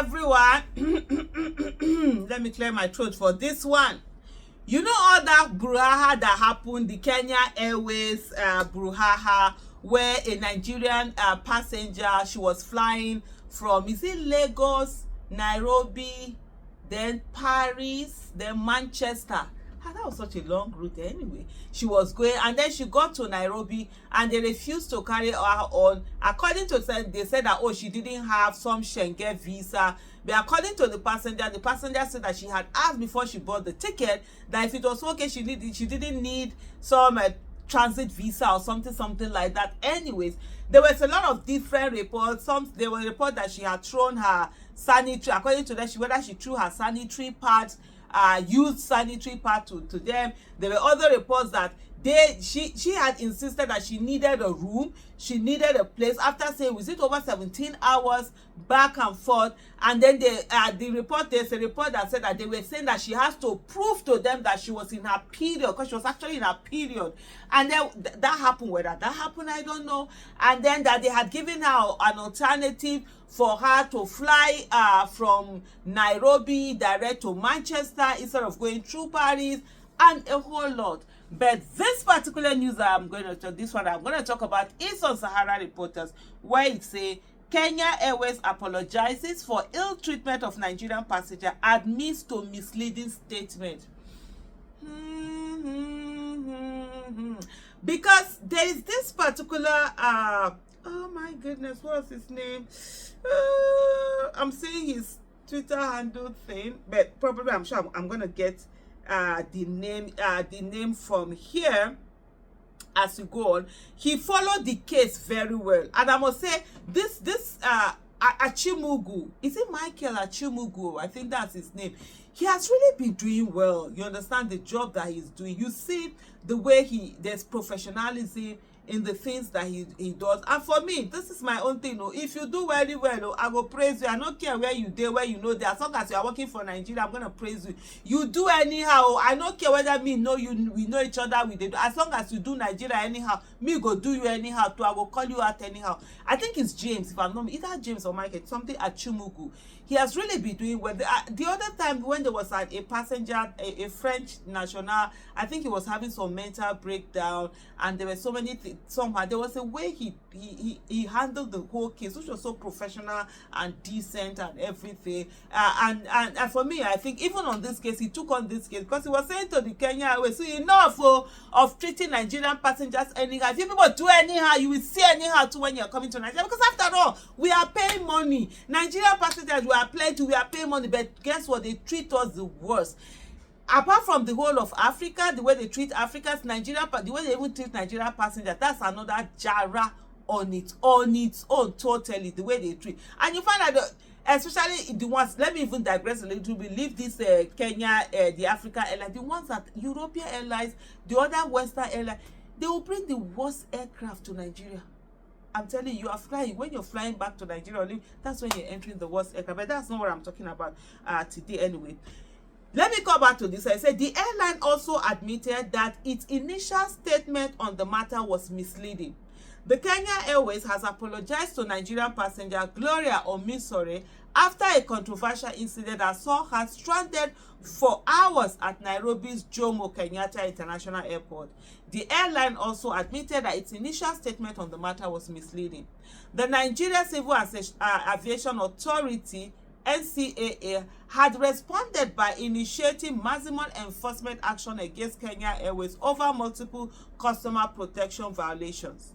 everyone. Let me clear my throat for this one. You know all that brouhaha that happened, the Kenya Airways brouhaha, where a Nigerian passenger, she was flying from, is it Lagos, Nairobi, then Paris, then Manchester. That was such a long route anyway. She was going, and then she got to Nairobi, and they refused to carry her on. According to them, they said that, oh, she didn't have some Schengen visa. But according to the passenger said that she had asked before she bought the ticket that if it was okay, she didn't need some transit visa or something like that. Anyways, there was a lot of different reports. There were reports that she had thrown her sanitary, according to them, whether she threw her sanitary pads, used sanitary pad to them. There were other reports that she had insisted that she needed a room, she needed a place, after saying, was it over 17 hours back and forth. And then there's a report that said that they were saying that she has to prove to them that she was in her period, because she was actually in her period. And then that happened. Whether that happened, I don't know. And then that they had given her an alternative for her to fly from Nairobi direct to Manchester instead of going through Paris, and a whole lot. But this particular news that I'm going to talk about is on Sahara Reporters, where it says Kenya Airways apologizes for ill treatment of Nigerian passenger, admits to misleading statement. Because there is this particular oh my goodness, what's his name? I'm saying his Twitter handle thing, but probably I'm sure I'm gonna get the name from here as we go on. He followed the case very well, and I must say this Achimugu, is it Michael Achimugu? I think that's his name. He has really been doing well. You understand the job that he's doing. You see the way there's professionalism in the things that he does. And for me, this is my own thing. If you do very well, I will praise you. I don't care where you do, where you know that. As long as you are working for Nigeria, I'm gonna praise you. You do anyhow. I don't care whether we know each other. As long as you do Nigeria anyhow, me go do you anyhow too. I will call you out anyhow. I think it's James, if I'm not either James or Michael, something at Chumugu. He has really been doing well. The other time when there was a passenger, a French national, I think he was having some mental breakdown, and there were so many things. Somehow there was a way he handled the whole case, which was so professional and decent and everything. And for me, I think even on this case, he took on this case because he was saying to the Kenya Airways, so enough of treating Nigerian passengers anyhow. If you people do anyhow, you will see anyhow too when you're coming to Nigeria. Because after all, we are paying money. Nigerian passengers, we are paying money, but guess what? They treat us the worst. Apart from the whole of Africa, the way they treat Africans, the way they even treat Nigerian passengers, that's another jara on its own, totally, the way they treat. And you find that, especially the ones, let me even digress a little bit, leave this Kenya, the African airline, the ones that European airlines, the other Western airlines, they will bring the worst aircraft to Nigeria. I'm telling you, when you're flying back to Nigeria, that's when you're entering the worst aircraft. But that's not what I'm talking about today anyway. Let me come back to this. I said the airline also admitted that its initial statement on the matter was misleading. The Kenya Airways has apologized to Nigerian passenger Gloria Omisore after a controversial incident that saw her stranded for hours at Nairobi's Jomo Kenyatta International Airport. The airline also admitted that its initial statement on the matter was misleading. The Nigeria Civil Aviation Authority, NCAA, had responded by initiating maximum enforcement action against Kenya Airways over multiple customer protection violations.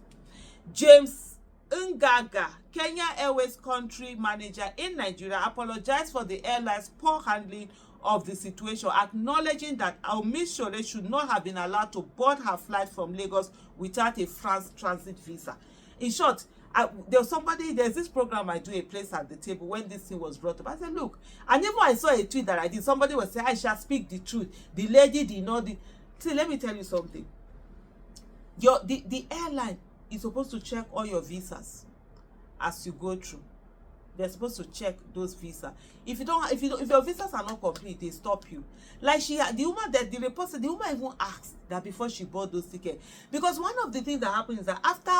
James Ngaga, Kenya Airways country manager in Nigeria, apologized for the airline's poor handling of the situation, acknowledging that Omisore should not have been allowed to board her flight from Lagos without a France transit visa. In short, there's this program I do, a place at the table, when this thing was brought up. I said, look, and even I saw a tweet that I did, somebody was saying, I shall speak the truth. The lady did not. See, let me tell you something. The airline is supposed to check all your visas as you go through. They're supposed to check those visas. If your visas are not complete, they stop you. Like the woman that the report said, the woman even asked that before she bought those tickets. Because one of the things that happened is that after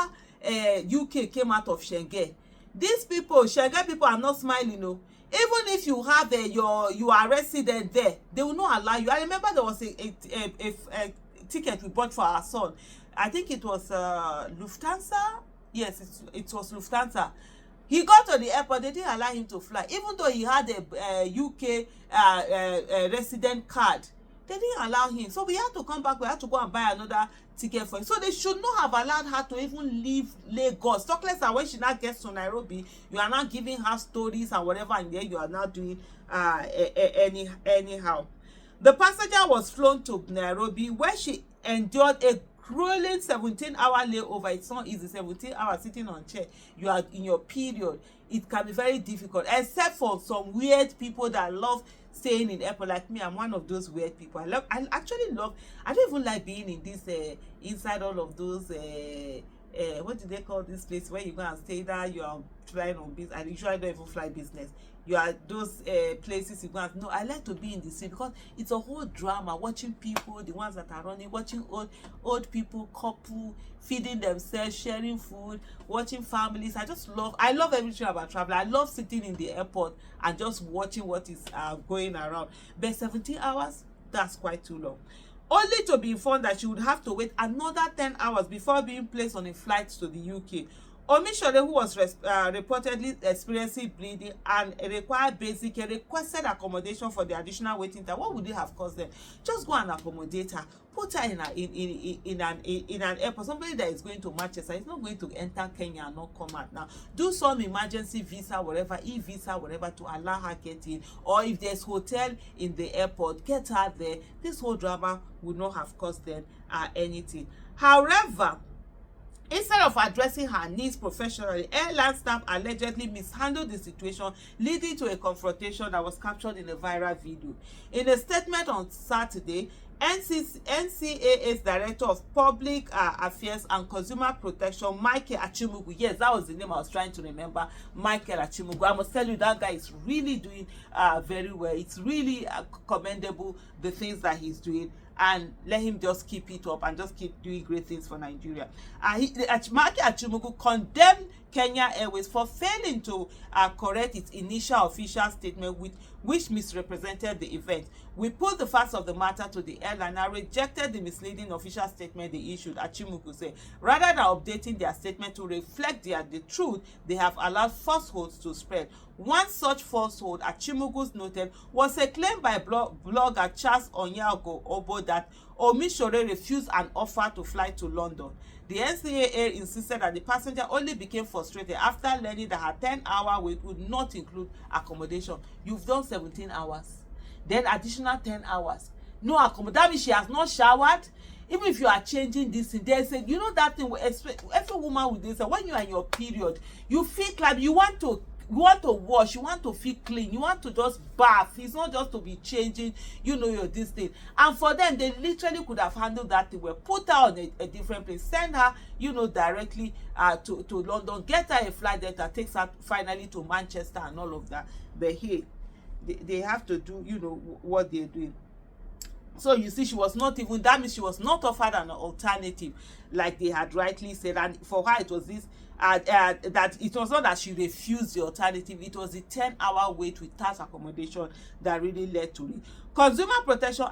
UK came out of Schengen, these people, Schengen people, are not smiling. Even if you have you are resident there, they will not allow you. I remember there was a ticket we bought for our son. I think it was Lufthansa. Yes, it was Lufthansa. He got to the airport, they didn't allow him to fly. Even though he had a UK resident card, they didn't allow him. So we had to come back, we had to go and buy another ticket for him. So they should not have allowed her to even leave Lagos. Talk less that when she now gets to Nairobi, you are not giving her stories and whatever, and then you are not doing anyhow. The passenger was flown to Nairobi, where she endured a grueling 17-hour layover. It's not easy. 17 hours sitting on chair, you are in your period. It can be very difficult, except for some weird people that love staying in airport. Like me, I'm one of those weird people. I actually love, I don't even like being in this inside all of those what do they call this place where you go and stay there, you are flying on business. I usually don't even fly business. You are those places you go and, no, I like to be in the city, because it's a whole drama, watching people, the ones that are running, watching old people, couple feeding themselves, sharing food, watching families. I love everything about travel. I love sitting in the airport and just watching what is going around. But 17 hours, that's quite too long. Only to be informed that she would have to wait another 10 hours before being placed on a flight to the UK. Omishore, who was reportedly experiencing bleeding and requested accommodation for the additional waiting time. What would it have cost them? Just go and accommodate her. Put her in an airport. Somebody that is going to Manchester is not going to enter Kenya and not come out now. Do some emergency visa, whatever, e-visa, whatever, to allow her get in. Or if there's hotel in the airport, get her there. This whole drama would not have cost them anything. However, instead of addressing her needs professionally, airline staff allegedly mishandled the situation, leading to a confrontation that was captured in a viral video. In a statement on Saturday, NCAA's Director of Public Affairs and Consumer Protection, Michael Achimugu, yes, that was the name I was trying to remember, Michael Achimugu. I must tell you, that guy is really doing very well. It's really commendable, the things that he's doing. And let him just keep it up and just keep doing great things for Nigeria. Michael Achimugu condemned Kenya Airways for failing to correct its initial official statement which misrepresented the event. We put the facts of the matter to the airline and rejected the misleading official statement they issued, Achimugu said. Rather than updating their statement to reflect the truth, they have allowed falsehoods to spread. One such falsehood, Achimugu noted, was a claim by blogger Charles Onyago-Obo that Omishore refused an offer to fly to London. The NCAA insisted that the passenger only became frustrated after learning that her 10-hour wait would not include accommodation. You've done 17 hours. Then additional 10 hours. No accommodation. That means she has not showered. Even if you are changing this thing, there's a, you know that thing, every woman with this, when you are in your period, you feel like you want to wash, you want to feel clean, you want to just bath. It's not just to be changing, your this thing. And for them, they literally could have handled that thing well. Put her on a different place, send her, directly to London, get her a flight that takes her finally to Manchester and all of that. But hey, they have to do, what they're doing. So you see, she was not even, that means she was not offered an alternative, like they had rightly said. And for her, it was this, that it was not that she refused the alternative, it was the 10-hour wait without accommodation that really led to it. Consumer protection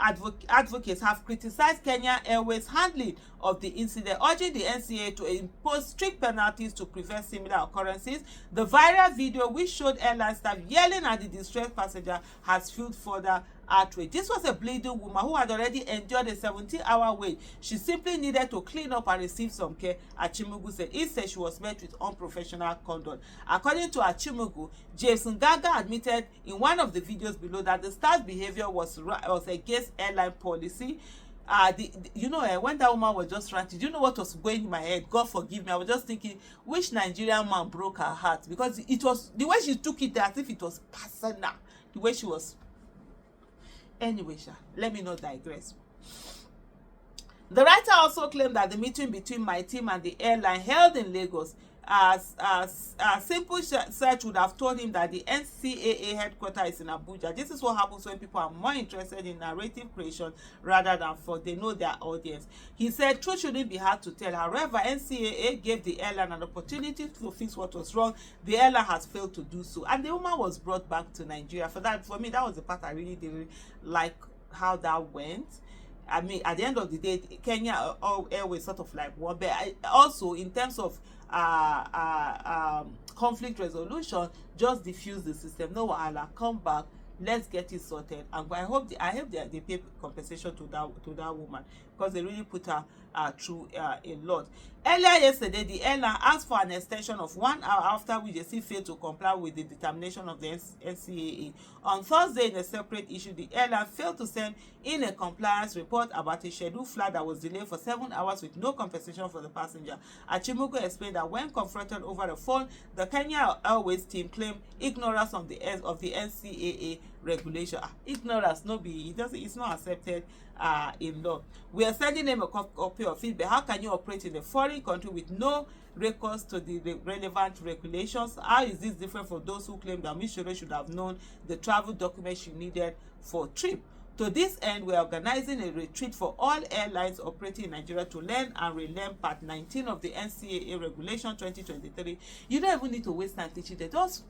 advocates have criticized Kenya Airways' handling of the incident, urging the NCAA to impose strict penalties to prevent similar occurrences. The viral video, which showed airline staff yelling at the distressed passenger, has fueled further outrage. This was a bleeding woman who had already endured a 17-hour wait. She simply needed to clean up and receive some care, Achimugu said. Instead, she was met with unprofessional conduct. According to Achimugu, Jason Gaga admitted in one of the videos below that the staff's behavior was against airline policy. When that woman was just ranting, do you know what was going in my head? God forgive me. I was just thinking, which Nigerian man broke her heart? Because it was the way she took it as if it was personal. The way she was. Anyway, let me not digress. The writer also claimed that the meeting between my team and the airline held in Lagos a simple search would have told him that the NCAA headquarters is in Abuja. This is what happens when people are more interested in narrative creation rather than for they know their audience. He said truth shouldn't be hard to tell. However, NCAA gave the airline an opportunity to fix what was wrong. The airline has failed to do so, and the woman was brought back to Nigeria. For me, that was the part I really didn't like how that went. I mean, at the end of the day, Kenya Airways sort of like one, but also in terms of conflict resolution, just diffuse the system. No wahala, come back, let's get it sorted. And I hope they pay compensation to that woman, because they really put her through a lot. Earlier yesterday, the airline asked for an extension of 1 hour after which they still failed to comply with the determination of the NCAA. On Thursday, in a separate issue, the airline failed to send in a compliance report about a scheduled flight that was delayed for 7 hours with no compensation for the passenger. Achimugu explained that when confronted over the phone, the Kenya Airways team claimed ignorance of the NCAA regulation. Ignorance, it's not accepted in law. We are sending them a copy of it, but how can you operate in a foreign country with no records to the relevant regulations? How is this different from those who claim that Ms. Shure should have known the travel documents she needed for trip? To this end, we are organizing a retreat for all airlines operating in Nigeria to learn and relearn Part 19 of the NCAA Regulation 2023. You don't even need to waste time teaching them. Just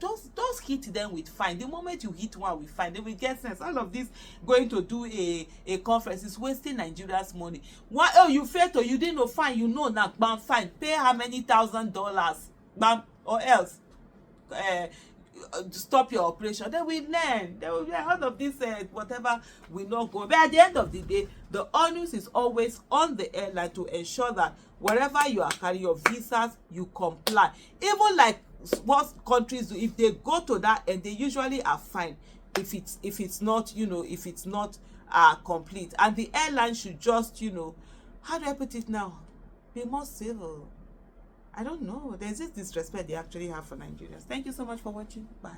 hit them with fine. The moment you hit one with fine, they will get sense. All of this going to do a conference is wasting Nigeria's money. Why? Oh, you failed to, you didn't know, fine. You know now, bam, fine. Pay how many $1,000, bam, or else. Stop your operation. They will learn. They will learn. All of this whatever will not go. But at the end of the day, the onus is always on the airline to ensure that wherever you are carrying your visas, you comply. Even like what countries do, if they go to that and they usually are fine if it's not, if it's not complete. And the airline should just, how do I put it now, be more civil. I don't know. There's this disrespect they actually have for Nigerians. Thank you so much for watching. Bye.